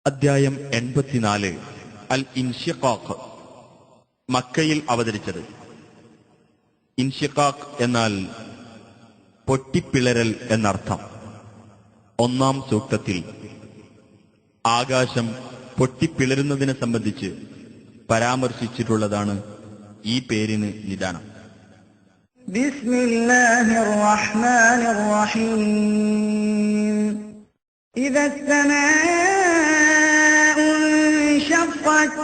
അധ്യായം 84 അൽ ഇൻഷിഖാഖ്. മക്കയിൽ അവതരിച്ചത്. ഇൻഷിഖാഖ് എന്നാൽ പൊട്ടിപ്പിളരൽ എന്നർത്ഥം. ഒന്നാം സൂക്തത്തിൽ ആകാശം പൊട്ടിപ്പിളരുന്നതിനെ സംബന്ധിച്ച് പരാമർശിച്ചിട്ടുള്ളതാണ് ഈ പേരിന് നിദാനം. ബിസ്മില്ലാഹിർ റഹ്മാനിർ റഹീം. ഇദാ അസ്സമാഉ ഇൻശഖ്ഖത്,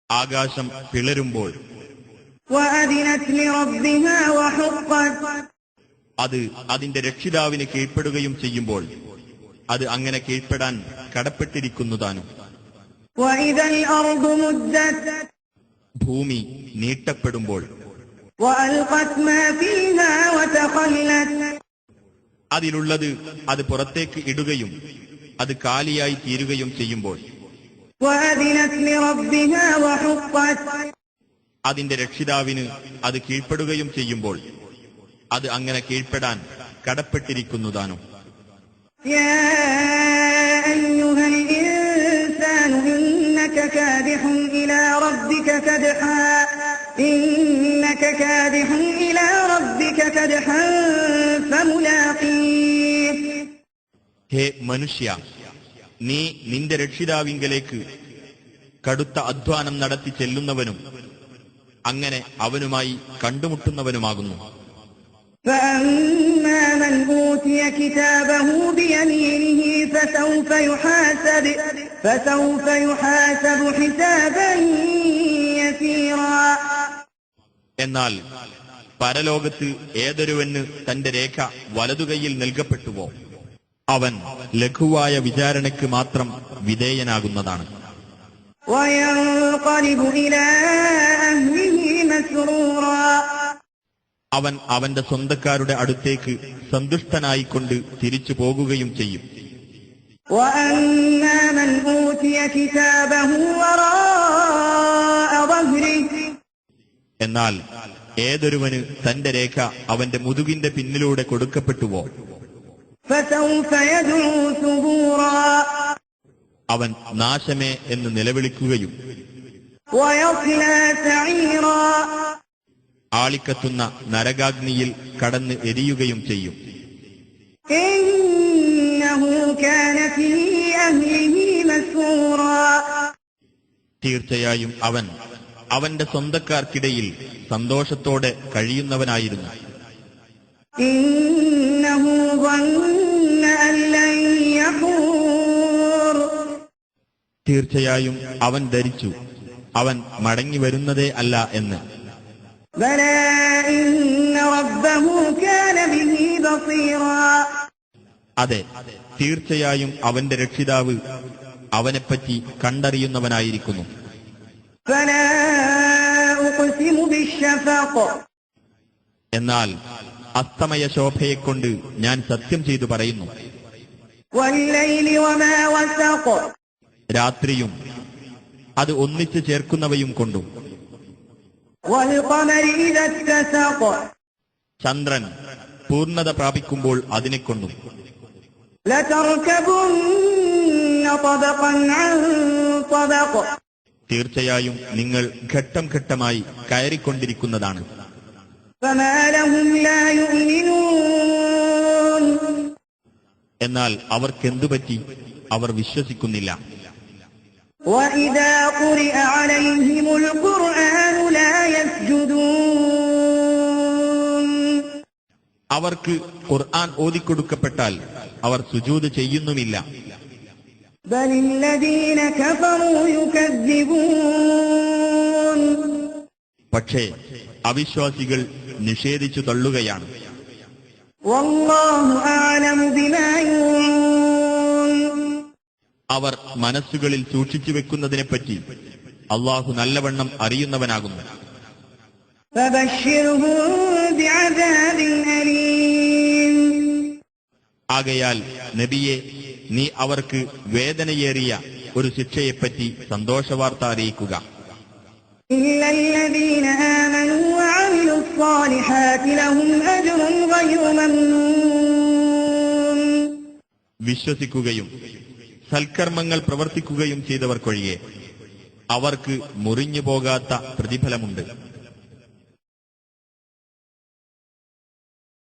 ആകാശം പിളരുമ്പോൾ. വഅദിനത് ലിറബ്ബിഹാ വഹുഖ്ഖത്, അത് അതിന്റെ രക്ഷിതാവിന് കീഴ്പ്പെടുകയും ചെയ്യുമ്പോൾ അത് അങ്ങനെ കീഴ്പ്പെടാൻ കടപ്പെട്ടിരിക്കുന്നതാനും. വഇദൽ അർദു മുദ്ദത്, ഭൂമി നീട്ടപ്പെടുമ്പോൾ. വഅൽഖത് മാ ഫീഹാ വതഖല്ലത്, അതിലുള്ളത് അത് പുറത്തേക്ക് ഇടുകയും അത് കാലിയായി തീരുകയും ചെയ്യുമ്പോൾ. വഅദിനത് ലിറബ്ബിഹാ വഹുഖ്ഖത്, അതിന്റെ രക്ഷിതാവിന് അത് കീഴ്പ്പെടുകയും ചെയ്യുമ്പോൾ അത് അങ്ങനെ കീഴ്പ്പെടാൻ കടപ്പെട്ടിരിക്കുന്നതാനും. യാ അയ്യുഹൽ ഇൻസാനു ഇന്നക കാദിഹുൻ ഇലാ റബ്ബിക കദ്ഹാ, ഇന്നക കാദിഹുൻ ഇലാ റബ്ബിക കദ്ഹാൻ ഫമുലാഖീഹ്. ഹേ മനുഷ്യ, നീ നിന്റെ രക്ഷിതാവിങ്കലേക്ക് കടുത്ത അധ്വാനം നടത്തി ചെല്ലുന്നവനും അങ്ങനെ അവനുമായി കണ്ടുമുട്ടുന്നവനുമാകുന്നു. فأما من أوتي كتابه بيمينه فسوف يحاسب حسابا يسيرا. എന്നാൽ പരലോകത്ത് ഏതൊരുവന് തന്റെ രേഖ വലതുകൈയിൽ നൽകപ്പെട്ടുവോ അവൻ ലഘുവായ വിചാരണയ്ക്ക് മാത്രം വിധേയനാകുന്നതാണ്. وينقلب إلى أهله مسرورا. അവൻ അവന്റെ സ്വന്തക്കാരുടെ അടുത്തേക്ക് സന്തുഷ്ടനായിക്കൊണ്ട് തിരിച്ചു പോകുകയും ചെയ്യും. وأما من أوتي كتابه وراء ظهره, എന്നാൽ ഏതൊരുവന് തന്റെ രേഖ അവന്റെ മുതുകിന്റെ പിന്നിലൂടെ കൊടുക്കപ്പെട്ടുവോ فسوف يدعو ثبورا. അവൻ നാശമേ എന്ന് നിലവിളിക്കുകയും ويصلى سعيرا. ആളിക്കത്തുന്ന നരകാഗ്നിയിൽ കടന്ന് എരിയുകയും ചെയ്യും. إنه كان في أهله مسرورا. തീർച്ചയായും അവൻ അവന്റെ സ്വന്തക്കാർക്കിടയിൽ സന്തോഷത്തോടെ കഴിയുന്നവനായിരുന്നു. إنه ظن أن لن يحور. തീർച്ചയായും അവൻ ധരിച്ചു അവൻ മടങ്ങി വരുന്നതേ അല്ല എന്ന്. بلى إن ربه كان به بصيرا. അതെ, തീർച്ചയായും അവന്റെ രക്ഷിതാവ് അവനെപ്പറ്റി കണ്ടറിയുന്നവനായിരിക്കുന്നു. فلا أقسم بالشفق. എന്നാൽ അസ്തമയ ശോഭയെക്കൊണ്ട് ഞാൻ സത്യം ചെയ്തു പറയുന്നു. والليل وما وسق. രാത്രിയും അത് ഒന്നിച്ചു ചേർക്കുന്നവയും കൊണ്ടും. والقمر إذا اتسق. ചന്ദ്രൻ പൂർണ്ണത പ്രാപിക്കുമ്പോൾ അതിനെക്കൊണ്ടും. لتركبن طبقا عن طبق. തീർച്ചയായും നിങ്ങൾ ഘട്ടം ഘട്ടമായി കയറിക്കൊണ്ടിരിക്കുന്നതാണ്. فما لهم لا يؤمنون. എന്നാൽ അവർക്കെന്തുപറ്റി? അവർ വിശ്വസിക്കുന്നില്ല. وإذا قرئ عليهم القرآن لا يسجدون. അവർക്ക് ഖുർആൻ ഓതിക്കൊടുക്കപ്പെട്ടാൽ അവർ സുജൂദ് ചെയ്യുന്നുമില്ല. بل الذين كفروا يكذبون. പക്ഷേ അവിശ്വാസികൾ നിഷേധിച്ചു തള്ളുകയാണ്. والله أعلم بما يوعون. അവർ മനസ്സുകളിൽ സൂക്ഷിച്ചു വെക്കുന്നതിനെപ്പറ്റി അള്ളാഹു നല്ലവണ്ണം അറിയുന്നവനാകുന്നു. فبشرهم بعذاب أليم. ആകയാൽ നബിയെ, നീ അവർക്ക് വേദനയേറിയ ഒരു ശിക്ഷയെപ്പറ്റി സന്തോഷവാർത്ത അറിയിക്കുക. إلا الذين آمنوا وعملوا الصالحات لهم أجر غير ممنون. വിശ്വസിക്കുകയും സൽക്കർമ്മങ്ങൾ പ്രവർത്തിക്കുകയും ചെയ്തവർക്കൊഴികെ അവർക്ക് മുറിഞ്ഞു പോകാത്ത പ്രതിഫലമുണ്ട്.